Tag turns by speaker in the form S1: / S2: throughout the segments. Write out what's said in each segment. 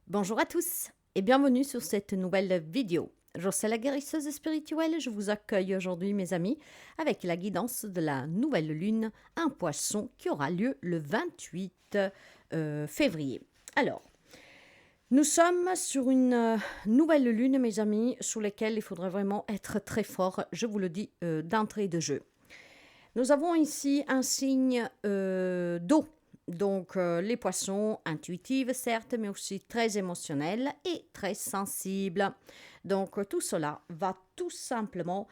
S1: Bonjour à tous et bienvenue sur cette nouvelle vidéo. Je suis la guérisseuse spirituelle, je vous accueille aujourd'hui mes amis avec la guidance de la nouvelle lune en poisson qui aura lieu le 28 février. Alors, nous sommes sur une nouvelle lune mes amis sur laquelle il faudrait vraiment être très fort, je vous le dis d'entrée de jeu. Nous avons ici un signe d'eau. Donc, les poissons, intuitifs certes, mais aussi très émotionnels et très sensibles. Donc, tout cela va tout simplement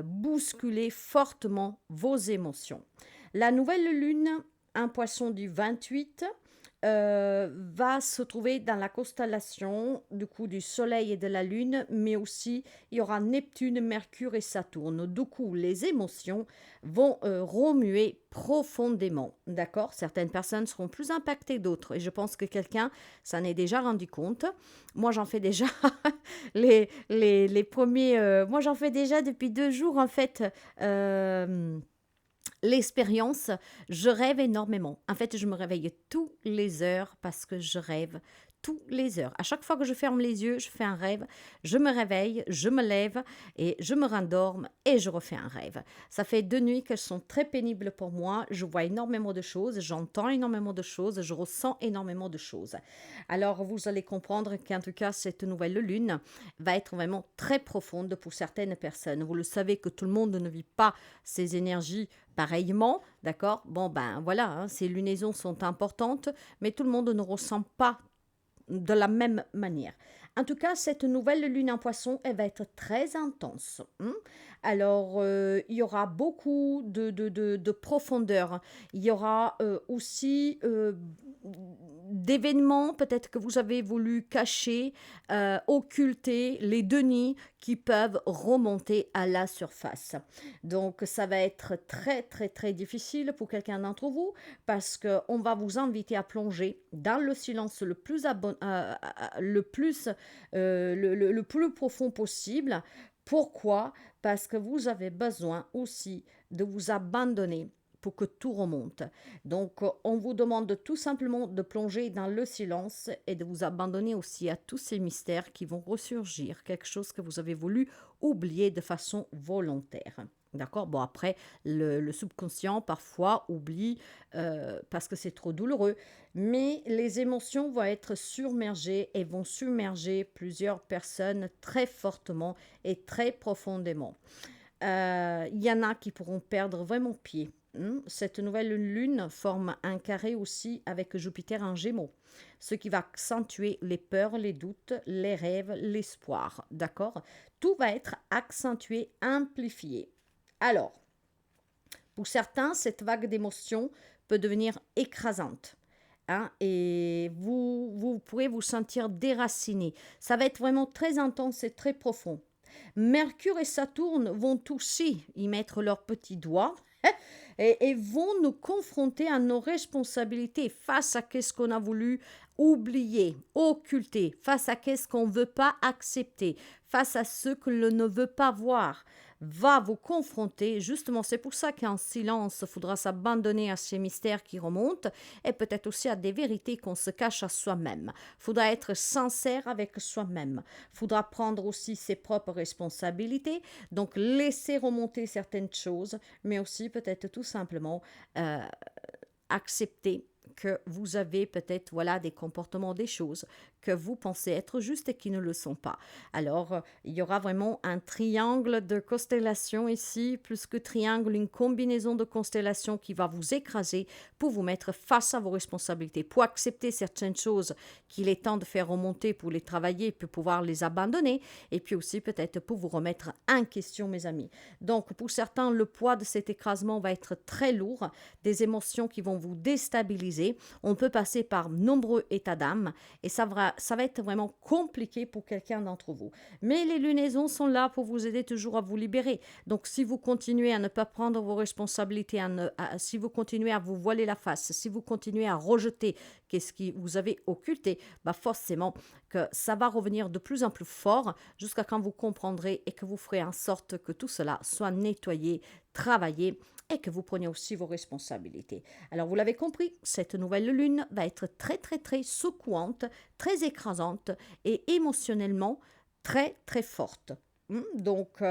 S1: bousculer fortement vos émotions. La nouvelle lune, un poisson du 28, va se trouver dans la constellation du coup du Soleil et de la Lune, mais aussi il y aura Neptune, Mercure et Saturne. Du coup, les émotions vont remuer profondément, d'accord. Certaines personnes seront plus impactées d'autres, et je pense que quelqu'un s'en est déjà rendu compte. Moi, j'en fais déjà les premiers... moi, j'en fais déjà depuis 2 jours, en fait. L'expérience, je rêve énormément. En fait, je me réveille tous les heures parce que je rêve tous les heures. À chaque fois que je ferme les yeux, je fais un rêve, je me réveille, je me lève et je me rendorme et je refais un rêve. Ça fait 2 nuits qu'elles sont très pénibles pour moi. Je vois énormément de choses, j'entends énormément de choses, je ressens énormément de choses. Alors, vous allez comprendre qu'en tout cas, cette nouvelle lune va être vraiment très profonde pour certaines personnes. Vous le savez que tout le monde ne vit pas ces énergies pareillement, d'accord. Bon, ben voilà, hein, ces lunaisons sont importantes, mais tout le monde ne ressent pas de la même manière. En tout cas, cette nouvelle lune en poisson, elle va être très intense. Alors, il y aura beaucoup de profondeur. Il y aura aussi d'événements peut-être que vous avez voulu cacher, occulter, les dénis qui peuvent remonter à la surface. Donc, ça va être très, très, très difficile pour quelqu'un d'entre vous parce qu'on va vous inviter à plonger dans le silence le plus profond possible. Pourquoi? Parce que vous avez besoin aussi de vous abandonner pour que tout remonte. Donc, on vous demande tout simplement de plonger dans le silence et de vous abandonner aussi à tous ces mystères qui vont ressurgir, quelque chose que vous avez voulu oublier de façon volontaire. D'accord. Bon, après, le subconscient, parfois, oublie parce que c'est trop douloureux. Mais les émotions vont être submergées et vont submerger plusieurs personnes très fortement et très profondément. Il y en a qui pourront perdre vraiment pied. Cette nouvelle lune forme un carré aussi avec Jupiter en Gémeaux, ce qui va accentuer les peurs, les doutes, les rêves, l'espoir. D'accord. Tout va être accentué, amplifié. Alors, pour certains, cette vague d'émotions peut devenir écrasante. Hein, et vous pourrez vous sentir déraciné. Ça va être vraiment très intense et très profond. Mercure et Saturne vont aussi y mettre leurs petits doigts et vont nous confronter à nos responsabilités face à ce qu'on a voulu oublier, occulter, face à ce qu'on ne veut pas accepter, face à ce que l'on ne veut pas voir, va vous confronter. Justement, c'est pour ça qu'en silence, il faudra s'abandonner à ces mystères qui remontent et peut-être aussi à des vérités qu'on se cache à soi-même. Il faudra être sincère avec soi-même. Il faudra prendre aussi ses propres responsabilités, donc laisser remonter certaines choses, mais aussi peut-être tout simplement accepter que vous avez peut-être voilà des comportements, des choses que vous pensez être justes et qui ne le sont pas. Alors, il y aura vraiment un triangle de constellations ici, plus que triangle, une combinaison de constellations qui va vous écraser pour vous mettre face à vos responsabilités, pour accepter certaines choses qu'il est temps de faire remonter, pour les travailler, pour pouvoir les abandonner, et puis aussi peut-être pour vous remettre en question, mes amis. Donc, pour certains, le poids de cet écrasement va être très lourd, des émotions qui vont vous déstabiliser. On peut passer par nombreux états d'âme, et ça va être vraiment compliqué pour quelqu'un d'entre vous. Mais les lunaisons sont là pour vous aider toujours à vous libérer. Donc, si vous continuez à ne pas prendre vos responsabilités, si vous continuez à vous voiler la face, si vous continuez à rejeter qu'est-ce que vous avez occulté, bah forcément que ça va revenir de plus en plus fort jusqu'à quand vous comprendrez et que vous ferez en sorte que tout cela soit nettoyé, travaillé et que vous preniez aussi vos responsabilités. Alors, vous l'avez compris, cette nouvelle lune va être très, très, très secouante, très écrasante et émotionnellement très, très forte. Donc,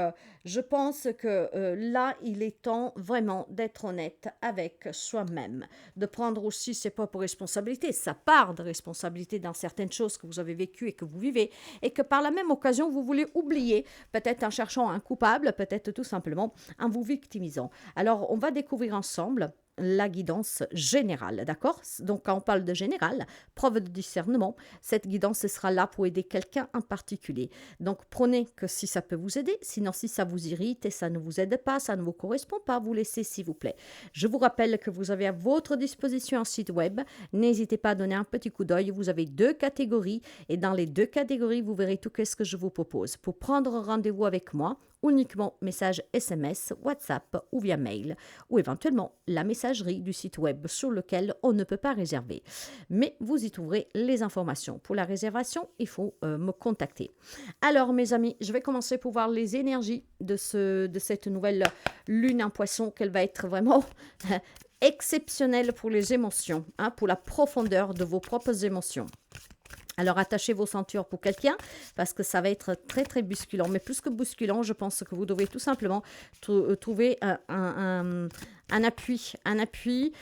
S1: je pense que là, il est temps vraiment d'être honnête avec soi-même, de prendre aussi ses propres responsabilités, sa part de responsabilité dans certaines choses que vous avez vécues et que vous vivez, et que par la même occasion, vous voulez oublier, peut-être en cherchant un coupable, peut-être tout simplement en vous victimisant. Alors, on va découvrir ensemble la guidance générale, d'accord? Donc, quand on parle de général, preuve de discernement, cette guidance ce sera là pour aider quelqu'un en particulier. Donc, prenez que si ça peut vous aider, sinon si ça vous irrite et ça ne vous aide pas, ça ne vous correspond pas, vous laissez s'il vous plaît. Je vous rappelle que vous avez à votre disposition un site web. N'hésitez pas à donner un petit coup d'œil. Vous avez 2 catégories et dans les 2 catégories, vous verrez tout ce que je vous propose. Pour prendre rendez-vous avec moi, uniquement message SMS, WhatsApp ou via mail, ou éventuellement la messagerie du site web sur lequel on ne peut pas réserver. Mais vous y trouverez les informations. Pour la réservation, il faut me contacter. Alors mes amis, je vais commencer pour voir les énergies de cette nouvelle lune en poisson, qu'elle va être vraiment exceptionnelle pour les émotions, pour la profondeur de vos propres émotions. Alors, attachez vos ceintures pour quelqu'un parce que ça va être très, très bousculant. Mais plus que bousculant, je pense que vous devez tout simplement trouver un appui.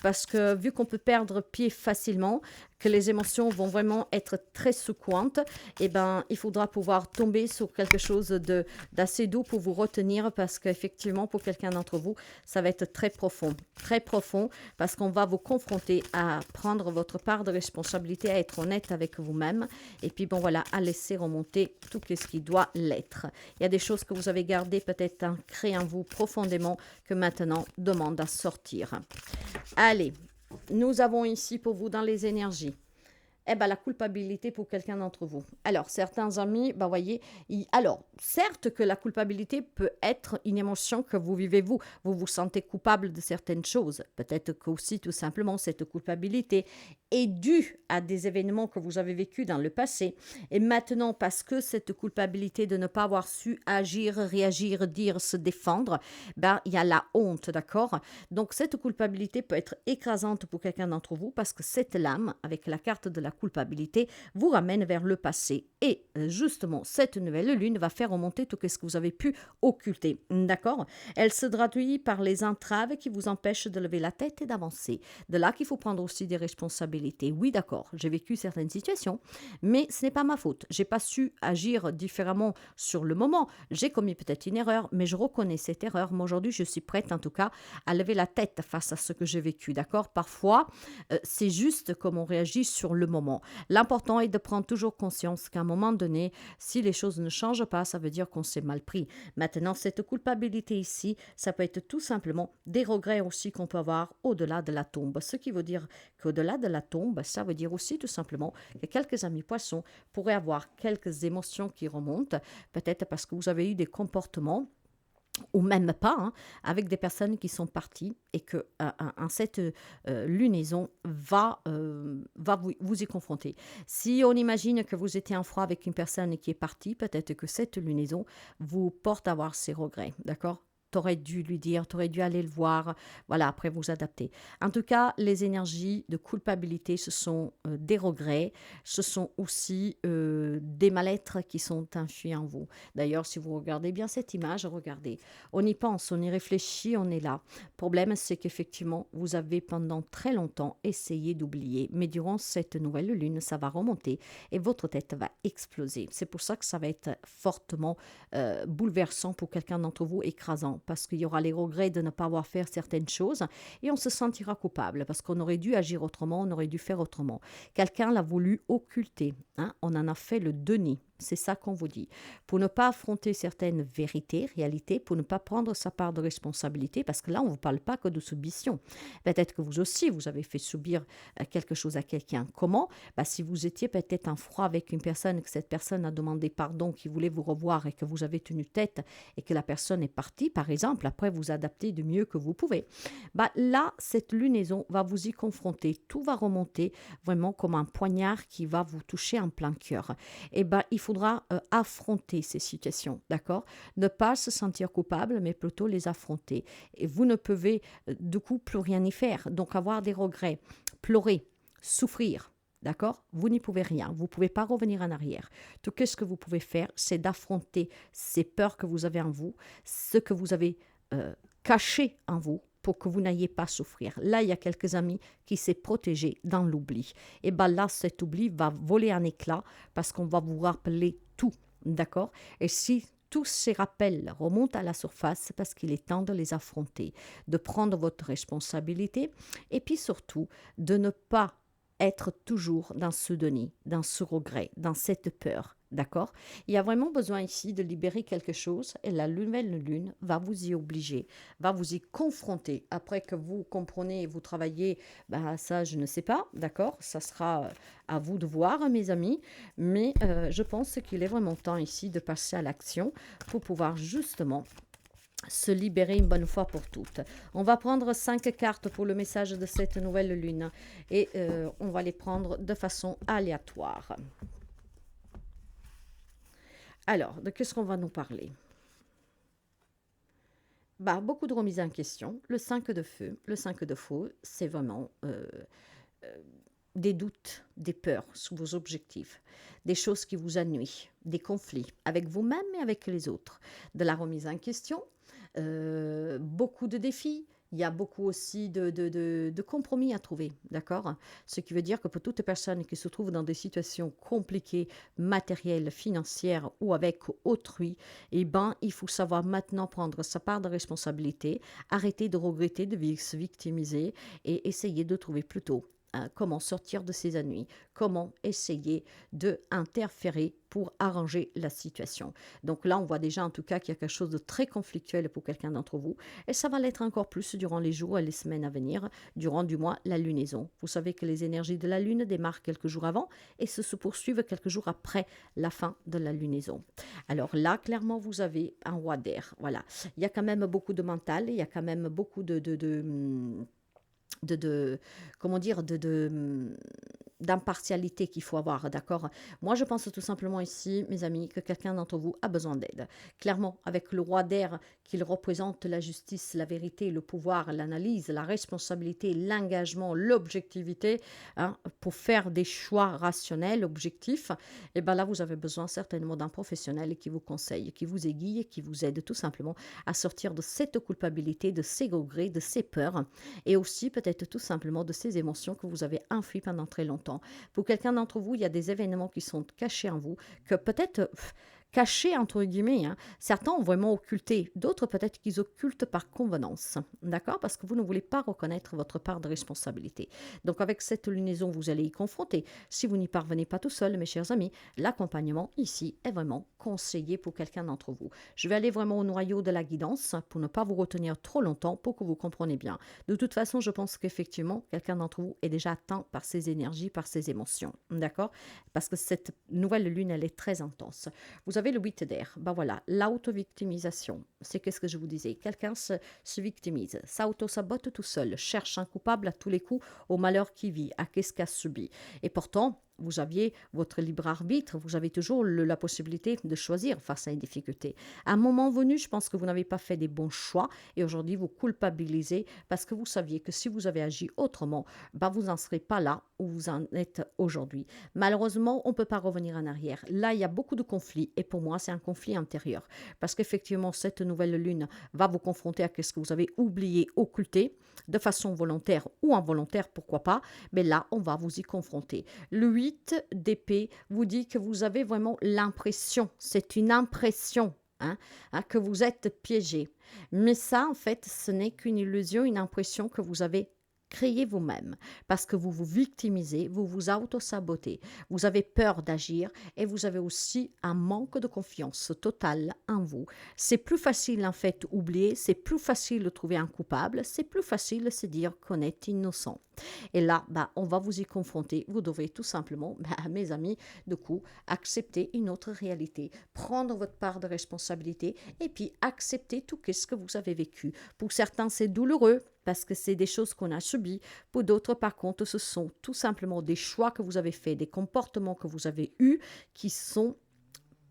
S1: Parce que vu qu'on peut perdre pied facilement, que les émotions vont vraiment être très secouantes, eh ben, il faudra pouvoir tomber sur quelque chose d'assez doux pour vous retenir parce qu'effectivement, pour quelqu'un d'entre vous, ça va être très profond parce qu'on va vous confronter à prendre votre part de responsabilité, à être honnête avec vous-même et puis bon voilà, à laisser remonter tout ce qui doit l'être. Il y a des choses que vous avez gardées peut-être ancrées en vous profondément que maintenant demande à sortir. Allez, nous avons ici pour vous dans les énergies, la culpabilité pour quelqu'un d'entre vous. Alors, certains amis, voyez, alors, certes que la culpabilité peut être une émotion que vous vivez vous. Vous vous sentez coupable de certaines choses. Peut-être que aussi, tout simplement, cette culpabilité est due à des événements que vous avez vécus dans le passé. Et maintenant, parce que cette culpabilité de ne pas avoir su agir, réagir, dire, se défendre, il y a la honte, d'accord? Donc, cette culpabilité peut être écrasante pour quelqu'un d'entre vous parce que cette lame, avec la carte de la culpabilité, vous ramène vers le passé. Et justement, cette nouvelle lune va faire remonter tout ce que vous avez pu occulter, d'accord? Elle se traduit par les entraves qui vous empêchent de lever la tête et d'avancer. De là qu'il faut prendre aussi des responsabilités. Oui, d'accord, j'ai vécu certaines situations, mais ce n'est pas ma faute. J'ai pas su agir différemment sur le moment. J'ai commis peut-être une erreur, mais je reconnais cette erreur. Moi, aujourd'hui, je suis prête, en tout cas, à lever la tête face à ce que j'ai vécu, d'accord? Parfois, c'est juste comme on réagit sur le moment. L'important est de prendre toujours conscience qu'à un moment donné, si les choses ne changent pas, ça veut dire qu'on s'est mal pris. Maintenant, cette culpabilité ici, ça peut être tout simplement des regrets aussi qu'on peut avoir au-delà de la tombe. Ce qui veut dire qu'au-delà de la tombe, ça veut dire aussi tout simplement que quelques amis poissons pourraient avoir quelques émotions qui remontent, peut-être parce que vous avez eu des comportements ou même pas, avec des personnes qui sont parties et que cette lunaison va vous y confronter. Si on imagine que vous étiez en froid avec une personne qui est partie, peut-être que cette lunaison vous porte à avoir ses regrets, d'accord? T'aurais dû lui dire, t'aurais dû aller le voir, voilà, après vous adapter. En tout cas, les énergies de culpabilité, ce sont des regrets, ce sont aussi des mal-être qui sont enfuis en vous. D'ailleurs, si vous regardez bien cette image, regardez, on y pense, on y réfléchit, on est là. Le problème, c'est qu'effectivement, vous avez pendant très longtemps essayé d'oublier, mais durant cette nouvelle lune, ça va remonter et votre tête va exploser. C'est pour ça que ça va être fortement bouleversant pour quelqu'un d'entre vous, écrasant, parce qu'il y aura les regrets de ne pas avoir fait certaines choses et on se sentira coupable parce qu'on aurait dû agir autrement, on aurait dû faire autrement. Quelqu'un l'a voulu occulter, on en a fait le déni. C'est ça qu'on vous dit. Pour ne pas affronter certaines vérités, réalités, pour ne pas prendre sa part de responsabilité, parce que là, on ne vous parle pas que de soumission. Peut-être que vous aussi, vous avez fait subir quelque chose à quelqu'un. Comment? Si vous étiez peut-être en froid avec une personne, que cette personne a demandé pardon, qui voulait vous revoir et que vous avez tenu tête et que la personne est partie, par exemple, après vous adapter du mieux que vous pouvez. Là, cette lunaison va vous y confronter. Tout va remonter vraiment comme un poignard qui va vous toucher en plein cœur. Et il faudra affronter ces situations, d'accord? Ne pas se sentir coupable, mais plutôt les affronter. Et vous ne pouvez du coup plus rien y faire. Donc avoir des regrets, pleurer, souffrir. D'accord? Vous n'y pouvez rien. Vous ne pouvez pas revenir en arrière. Tout ce que vous pouvez faire, c'est d'affronter ces peurs que vous avez en vous, ce que vous avez caché en vous pour que vous n'ayez pas à souffrir. Là, il y a quelques amis qui s'est protégé dans l'oubli. Et bien là, cet oubli va voler en éclats parce qu'on va vous rappeler tout. D'accord? Et si tous ces rappels remontent à la surface, c'est parce qu'il est temps de les affronter, de prendre votre responsabilité et puis surtout de ne pas être toujours dans ce déni, dans ce regret, dans cette peur. D'accord? Il y a vraiment besoin ici de libérer quelque chose et la nouvelle lune va vous y obliger, va vous y confronter. Après que vous comprenez et vous travaillez, ben ça je ne sais pas, d'accord? Ça sera à vous de voir, mes amis. Mais je pense qu'il est vraiment temps ici de passer à l'action pour pouvoir justement se libérer une bonne fois pour toutes. On va prendre 5 cartes pour le message de cette nouvelle lune et on va les prendre de façon aléatoire. Alors, de qu'est-ce qu'on va nous parler? Bah, beaucoup de remises en question. Le 5 de feu, le 5 de feu, c'est vraiment des doutes, des peurs sur vos objectifs, des choses qui vous ennuient, des conflits avec vous-même et avec les autres, de la remise en question, beaucoup de défis. Il y a beaucoup aussi de compromis à trouver, d'accord? Ce qui veut dire que pour toute personne qui se trouve dans des situations compliquées, matérielles, financières ou avec autrui, eh ben, il faut savoir maintenant prendre sa part de responsabilité, arrêter de regretter, de se victimiser et essayer de trouver plutôt comment sortir de ces ennuis, comment essayer de interférer pour arranger la situation. Donc là, on voit déjà en tout cas qu'il y a quelque chose de très conflictuel pour quelqu'un d'entre vous et ça va l'être encore plus durant les jours et les semaines à venir, durant du moins la lunaison. Vous savez que les énergies de la lune démarrent quelques jours avant et se poursuivent quelques jours après la fin de la lunaison. Alors là, clairement, vous avez un roi d'air. Voilà. Il y a quand même beaucoup de mental, il y a quand même beaucoup comment dire, d'impartialité qu'il faut avoir, d'accord? Moi, je pense tout simplement ici, mes amis, que quelqu'un d'entre vous a besoin d'aide. Clairement, avec le roi d'air qu'il représente la justice, la vérité, le pouvoir, l'analyse, la responsabilité, l'engagement, l'objectivité, hein, pour faire des choix rationnels, objectifs, et bien là, vous avez besoin certainement d'un professionnel qui vous conseille, qui vous aiguille, qui vous aide tout simplement à sortir de cette culpabilité, de ces regrets, de ces peurs, et aussi peut-être tout simplement de ces émotions que vous avez enfouies pendant très longtemps. Pour quelqu'un d'entre vous, il y a des événements qui sont cachés en vous, que peut-être cachés entre guillemets, hein. Certains ont vraiment occulté, d'autres peut-être qu'ils occultent par convenance, d'accord? Parce que vous ne voulez pas reconnaître votre part de responsabilité. Donc avec cette lunaison, vous allez y confronter. Si vous n'y parvenez pas tout seul, mes chers amis, l'accompagnement ici est vraiment conseillé pour quelqu'un d'entre vous. Je vais aller vraiment au noyau de la guidance pour ne pas vous retenir trop longtemps pour que vous compreniez bien. De toute façon, je pense qu'effectivement, quelqu'un d'entre vous est déjà atteint par ses énergies, par ses émotions, d'accord? Parce que cette nouvelle lune, elle est très intense. Vous avez le 8 d'air. Ben voilà, l'auto-victimisation. C'est qu'est-ce que je vous disais. Quelqu'un se victimise, s'auto-sabote tout seul, cherche un coupable à tous les coups au malheur qu'il vit, à qu'est-ce qu'il a subi. Et pourtant, vous aviez votre libre arbitre, vous avez toujours la possibilité de choisir face à une difficulté. À un moment venu, je pense que vous n'avez pas fait des bons choix et aujourd'hui vous culpabilisez parce que vous saviez que si vous avez agi autrement, ben vous n'en serez pas là où vous en êtes aujourd'hui. Malheureusement, on ne peut pas revenir en arrière. Là, il y a beaucoup de conflits et pour moi, c'est un conflit intérieur parce qu'effectivement, cette nouvelle lune va vous confronter à ce que vous avez oublié, occulté, de façon volontaire ou involontaire, pourquoi pas, mais là, on va vous y confronter. Le 8 d'épée vous dit que vous avez vraiment l'impression, c'est une impression, que vous êtes piégé. Mais ça, en fait, ce n'est qu'une illusion, une impression que vous avez créée vous-même, parce que vous vous victimisez, vous vous auto-sabotez, vous avez peur d'agir et vous avez aussi un manque de confiance totale en vous. C'est plus facile, en fait, oublier, c'est plus facile de trouver un coupable, c'est plus facile de se dire qu'on est innocent. Et là, on va vous y confronter. Vous devrez tout simplement, mes amis, du coup, accepter une autre réalité, prendre votre part de responsabilité et puis accepter tout ce que vous avez vécu. Pour certains, c'est douloureux parce que c'est des choses qu'on a subies. Pour d'autres, par contre, ce sont tout simplement des choix que vous avez faits, des comportements que vous avez eus qui sont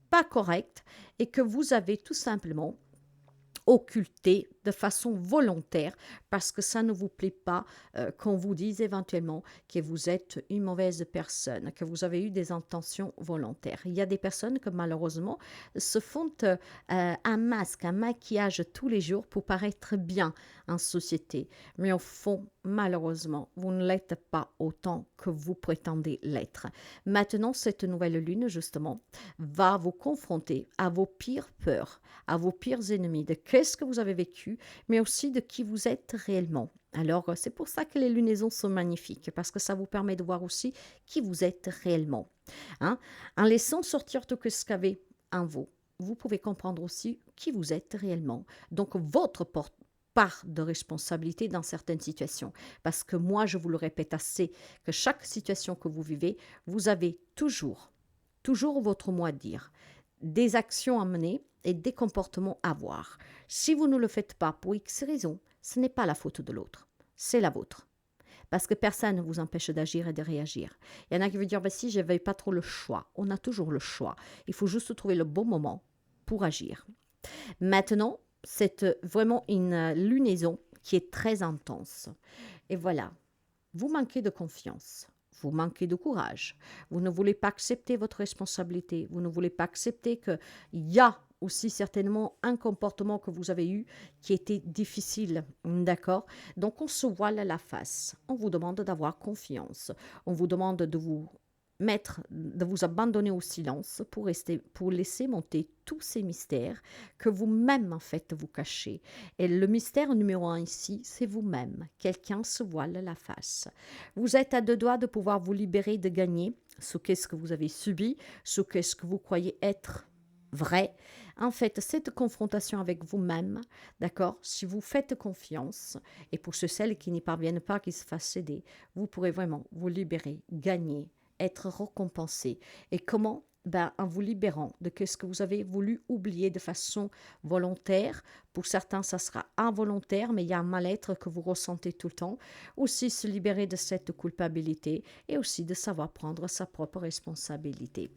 S1: pas correcte et que vous avez tout simplement occulter de façon volontaire parce que ça ne vous plaît pas qu'on vous dise éventuellement que vous êtes une mauvaise personne, que vous avez eu des intentions volontaires. Il y a des personnes qui malheureusement se font un masque, un maquillage tous les jours pour paraître bien en société. Mais au fond, malheureusement, vous ne l'êtes pas autant que vous prétendez l'être. Maintenant, cette nouvelle lune, justement, va vous confronter à vos pires peurs, à vos pires ennemis, de qu'est-ce que vous avez vécu, mais aussi de qui vous êtes réellement. Alors, c'est pour ça que les lunaisons sont magnifiques, parce que ça vous permet de voir aussi qui vous êtes réellement. Hein? En laissant sortir tout ce qu'il y avait en vous, vous pouvez comprendre aussi qui vous êtes réellement. Donc, votre part de responsabilité dans certaines situations. Parce que moi, je vous le répète assez, que chaque situation que vous vivez, vous avez toujours votre mot à dire, des actions à mener et des comportements à avoir. Si vous ne le faites pas pour X raisons, ce n'est pas la faute de l'autre, c'est la vôtre. Parce que personne ne vous empêche d'agir et de réagir. Il y en a qui veulent dire, si je n'avais pas trop le choix. On a toujours le choix. Il faut juste trouver le bon moment pour agir. Maintenant, c'est vraiment une lunaison qui est très intense. Et voilà, vous manquez de confiance. Vous manquez de courage. Vous ne voulez pas accepter votre responsabilité. Vous ne voulez pas accepter qu'il y a aussi certainement un comportement que vous avez eu qui était difficile, d'accord? Donc on se voile la face. On vous demande d'avoir confiance. On vous demande de vous abandonner au silence pour laisser monter tous ces mystères que vous-même en fait vous cachez. Et le mystère numéro 1 ici, c'est vous-même. Quelqu'un se voile la face. Vous êtes à deux doigts de pouvoir vous libérer, de gagner ce qu'est-ce que vous avez subi, ce qu'est-ce que vous croyez être vrai. En fait, cette confrontation avec vous-même, d'accord, si vous faites confiance, et pour celles qui n'y parviennent pas, qui se fassent céder, vous pourrez vraiment vous libérer, gagner, être récompensé. Et comment? En vous libérant de ce que vous avez voulu oublier de façon volontaire. Pour certains, ça sera involontaire, mais il y a un mal-être que vous ressentez tout le temps. Aussi se libérer de cette culpabilité et aussi de savoir prendre sa propre responsabilité.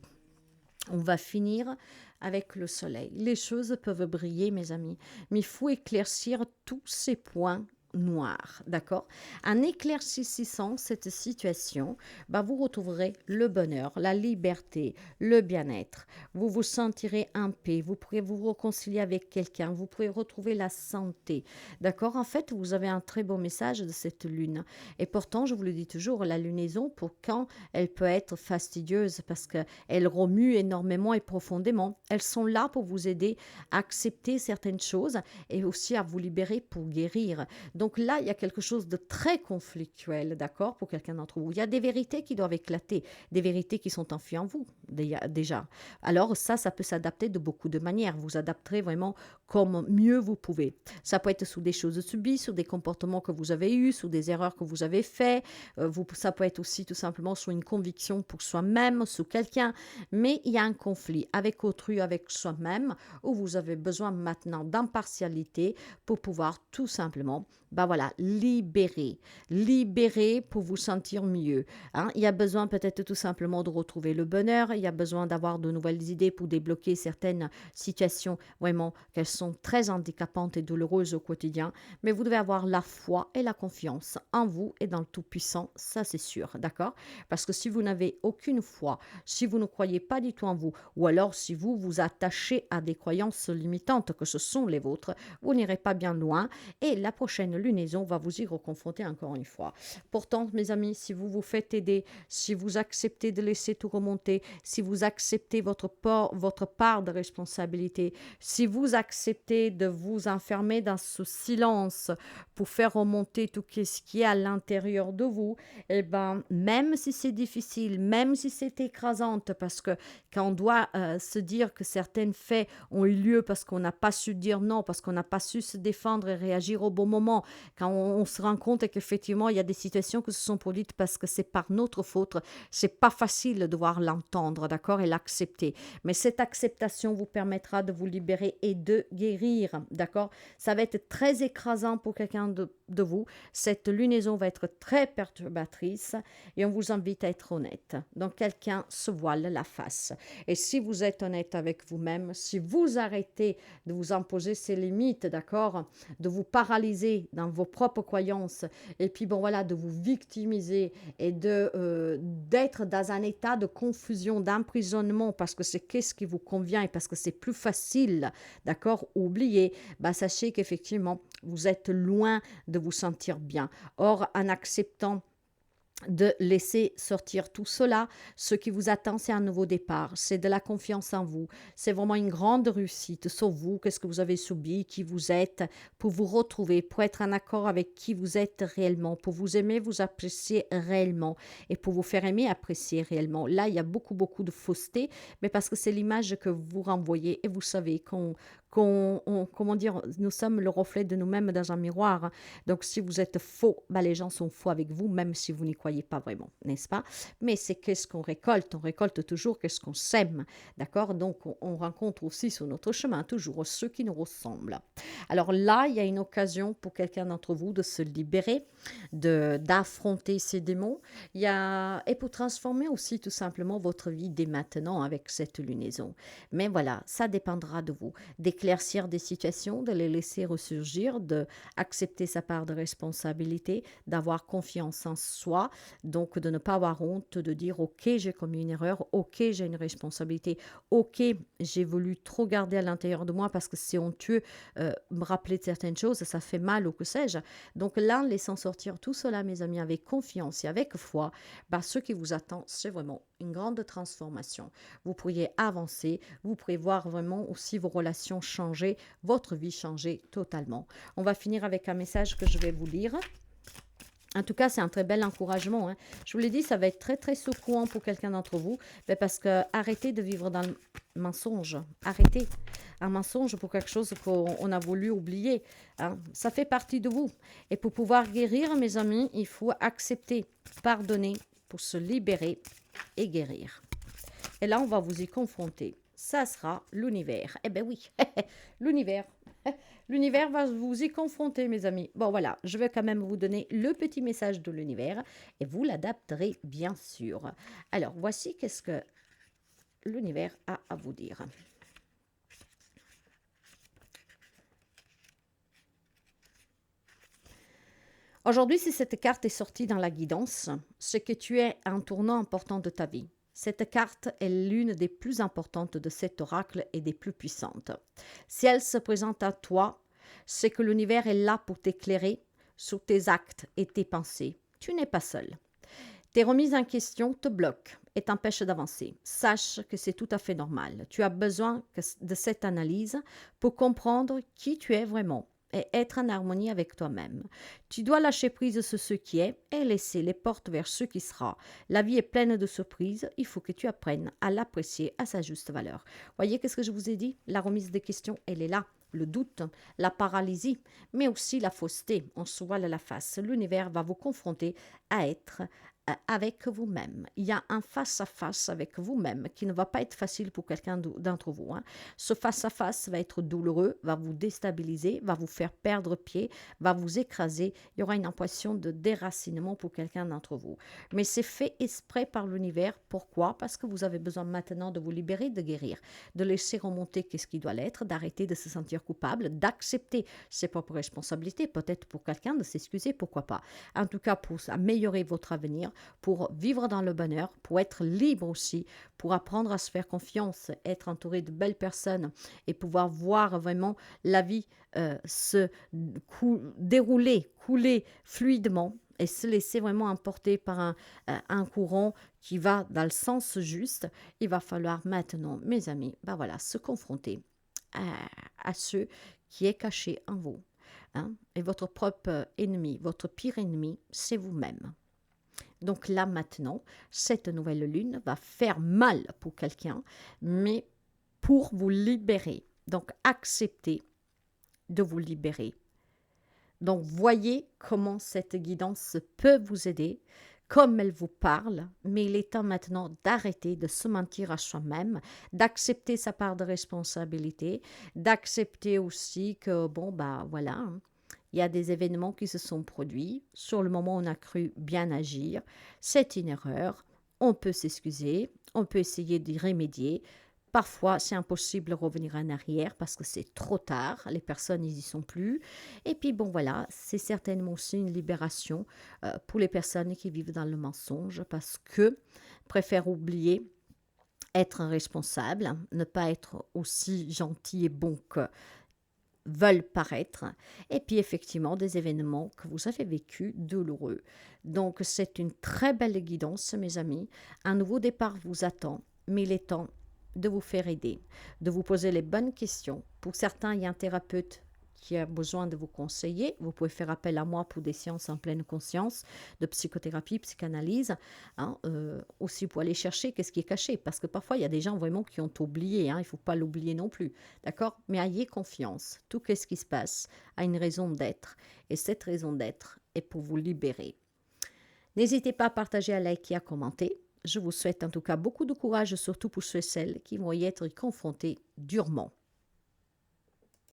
S1: On va finir avec le soleil. Les choses peuvent briller, mes amis, mais il faut éclaircir tous ces points noirs, d'accord? En éclaircissant cette situation, vous retrouverez le bonheur, la liberté, le bien-être. Vous vous sentirez en paix, vous pourrez vous réconcilier avec quelqu'un, vous pourrez retrouver la santé, d'accord? En fait, vous avez un très beau message de cette lune. Et pourtant, je vous le dis toujours, la lunaison, pour quand elle peut être fastidieuse parce qu'elle remue énormément et profondément. Elles sont là pour vous aider à accepter certaines choses et aussi à vous libérer pour guérir. Donc là, il y a quelque chose de très conflictuel, d'accord, pour quelqu'un d'entre vous. Il y a des vérités qui doivent éclater, des vérités qui sont enfuies en vous, déjà. Alors ça peut s'adapter de beaucoup de manières. Vous adapterez vraiment comme mieux vous pouvez. Ça peut être sous des choses subies, sous des comportements que vous avez eus, sous des erreurs que vous avez faites. Ça peut être aussi tout simplement sous une conviction pour soi-même, sous quelqu'un. Mais il y a un conflit avec autrui, avec soi-même, où vous avez besoin maintenant d'impartialité pour pouvoir tout simplement libérer pour vous sentir mieux. Hein? Il y a besoin peut-être tout simplement de retrouver le bonheur, il y a besoin d'avoir de nouvelles idées pour débloquer certaines situations vraiment qu'elles sont très handicapantes et douloureuses au quotidien, mais vous devez avoir la foi et la confiance en vous et dans le Tout-Puissant, ça c'est sûr, d'accord? Parce que si vous n'avez aucune foi, si vous ne croyez pas du tout en vous, ou alors si vous vous attachez à des croyances limitantes que ce sont les vôtres, vous n'irez pas bien loin et la prochaine lunaison va vous y reconfronter encore une fois. Pourtant, mes amis, si vous vous faites aider, si vous acceptez de laisser tout remonter, si vous acceptez votre part de responsabilité, si vous acceptez de vous enfermer dans ce silence pour faire remonter tout ce qui est à l'intérieur de vous, même si c'est difficile, même si c'est écrasante, parce que quand on doit se dire que certains faits ont eu lieu parce qu'on n'a pas su dire non, parce qu'on n'a pas su se défendre et réagir au bon moment, quand on se rend compte qu'effectivement, il y a des situations qui se sont produites parce que c'est par notre faute, c'est pas facile de devoir l'entendre, d'accord, et l'accepter. Mais cette acceptation vous permettra de vous libérer et de guérir, d'accord. Ça va être très écrasant pour quelqu'un de vous. Cette lunaison va être très perturbatrice et on vous invite à être honnête. Donc, quelqu'un se voile la face. Et si vous êtes honnête avec vous-même, si vous arrêtez de vous imposer ces limites, d'accord, de vous paralyser dans vos propres croyances et puis bon voilà, de vous victimiser et d'être dans un état de confusion, d'emprisonnement parce que c'est qu'est-ce qui vous convient et parce que c'est plus facile, d'accord, oubliez, bah sachez qu'effectivement, vous êtes loin de vous sentir bien. Or, en acceptant de laisser sortir tout cela. Ce qui vous attend, c'est un nouveau départ, c'est de la confiance en vous, c'est vraiment une grande réussite sur vous, qu'est-ce que vous avez subi, qui vous êtes, pour vous retrouver, pour être en accord avec qui vous êtes réellement, pour vous aimer, vous apprécier réellement et pour vous faire aimer, apprécier réellement. Là, il y a beaucoup, beaucoup de fausseté, mais parce que c'est l'image que vous renvoyez et vous savez comment dire, nous sommes le reflet de nous-mêmes dans un miroir. Donc, si vous êtes faux, bah, les gens sont faux avec vous, même si vous n'y croyez pas vraiment, n'est-ce pas? Mais c'est qu'est-ce qu'on récolte? On récolte toujours qu'est-ce qu'on sème, d'accord? Donc, on rencontre aussi sur notre chemin toujours ceux qui nous ressemblent. Alors là, il y a une occasion pour quelqu'un d'entre vous de se libérer, d'affronter ces démons. Et pour transformer aussi tout simplement votre vie dès maintenant avec cette lunaison. Mais voilà, ça dépendra de vous, d'éclaircir des situations, de les laisser ressurgir, d'accepter sa part de responsabilité, d'avoir confiance en soi, donc de ne pas avoir honte, de dire ok, j'ai commis une erreur, ok, j'ai une responsabilité, ok, j'ai voulu trop garder à l'intérieur de moi parce que c'est honteux, me rappeler de certaines choses, ça fait mal ou que sais-je. Donc là, en laissant sortir tout cela, mes amis, avec confiance et avec foi, bah, ce qui vous attend, c'est vraiment une grande transformation. Vous pourriez avancer, vous pourrez voir vraiment aussi vos relations changer, votre vie changer totalement. On va finir avec un message que je vais vous lire. En tout cas, c'est un très bel encouragement, hein. Je vous l'ai dit, ça va être très, très secouant pour quelqu'un d'entre vous, mais parce que arrêtez de vivre dans le mensonge. Arrêtez. Un mensonge pour quelque chose qu'on a voulu oublier, hein. Ça fait partie de vous. Et pour pouvoir guérir, mes amis, il faut accepter, pardonner pour se libérer et guérir. Et là, on va vous y confronter. Ça sera l'univers. Eh bien oui, l'univers. L'univers va vous y confronter, mes amis. Bon, voilà, je vais quand même vous donner le petit message de l'univers et vous l'adapterez, bien sûr. Alors, voici qu'est-ce que l'univers a à vous dire. Aujourd'hui, si cette carte est sortie dans la guidance, c'est que tu es à un tournant important de ta vie. Cette carte est l'une des plus importantes de cet oracle et des plus puissantes. Si elle se présente à toi, c'est que l'univers est là pour t'éclairer sur tes actes et tes pensées. Tu n'es pas seul. Tes remises en question te bloquent et t'empêchent d'avancer. Sache que c'est tout à fait normal. Tu as besoin de cette analyse pour comprendre qui tu es vraiment et être en harmonie avec toi-même. Tu dois lâcher prise sur ce qui est et laisser les portes vers ce qui sera. La vie est pleine de surprises, il faut que tu apprennes à l'apprécier à sa juste valeur. Voyez qu'est-ce que je vous ai dit? La remise des questions, elle est là. Le doute, la paralysie, mais aussi la fausseté. On se voile la face. L'univers va vous confronter à être avec vous-même. Il y a un face-à-face avec vous-même qui ne va pas être facile pour quelqu'un d'entre vous, hein. Ce face-à-face va être douloureux, va vous déstabiliser, va vous faire perdre pied, va vous écraser. Il y aura une impression de déracinement pour quelqu'un d'entre vous. Mais c'est fait exprès par l'univers. Pourquoi? Parce que vous avez besoin maintenant de vous libérer, de guérir, de laisser remonter qu'est-ce qui doit l'être, d'arrêter de se sentir coupable, d'accepter ses propres responsabilités, peut-être pour quelqu'un de s'excuser, pourquoi pas. En tout cas, pour améliorer votre avenir, pour vivre dans le bonheur, pour être libre aussi, pour apprendre à se faire confiance, être entouré de belles personnes et pouvoir voir vraiment la vie se dérouler, couler fluidement et se laisser vraiment emporter par un courant qui va dans le sens juste. Il va falloir maintenant, mes amis, ben voilà, se confronter à ce qui est caché en vous, hein. Et votre propre ennemi, votre pire ennemi, c'est vous-même. Donc là maintenant, cette nouvelle lune va faire mal pour quelqu'un, mais pour vous libérer. Donc acceptez de vous libérer Donc, voyez comment cette guidance peut vous aider, comme elle vous parle, mais il est temps maintenant d'arrêter de se mentir à soi-même, d'accepter sa part de responsabilité, d'accepter aussi que, bon, bah voilà, hein, il y a des événements qui se sont produits. Sur le moment, on a cru bien agir. C'est une erreur. On peut s'excuser. On peut essayer d'y remédier. Parfois, c'est impossible de revenir en arrière parce que c'est trop tard. Les personnes, ils y sont plus. Et puis, bon, voilà, c'est certainement aussi une libération pour les personnes qui vivent dans le mensonge parce que préfèrent oublier être responsable, ne pas être aussi gentil et bon que veulent paraître, et puis effectivement des événements que vous avez vécus douloureux. Donc c'est une très belle guidance, mes amis. Un nouveau départ vous attend, mais il est temps de vous faire aider, de vous poser les bonnes questions. Pour certains, il y a un thérapeute qui a besoin de vous conseiller. Vous pouvez faire appel à moi pour des séances en pleine conscience, de psychothérapie, psychanalyse. Hein, aussi pour aller chercher qu'est-ce qui est caché. Parce que parfois, il y a des gens vraiment qui ont oublié. Hein, il ne faut pas l'oublier non plus. D'accord? Mais ayez confiance. Tout ce qui se passe a une raison d'être. Et cette raison d'être est pour vous libérer. N'hésitez pas à partager, à liker, à commenter. Je vous souhaite en tout cas beaucoup de courage, surtout pour ceux et celles qui vont y être confrontés durement.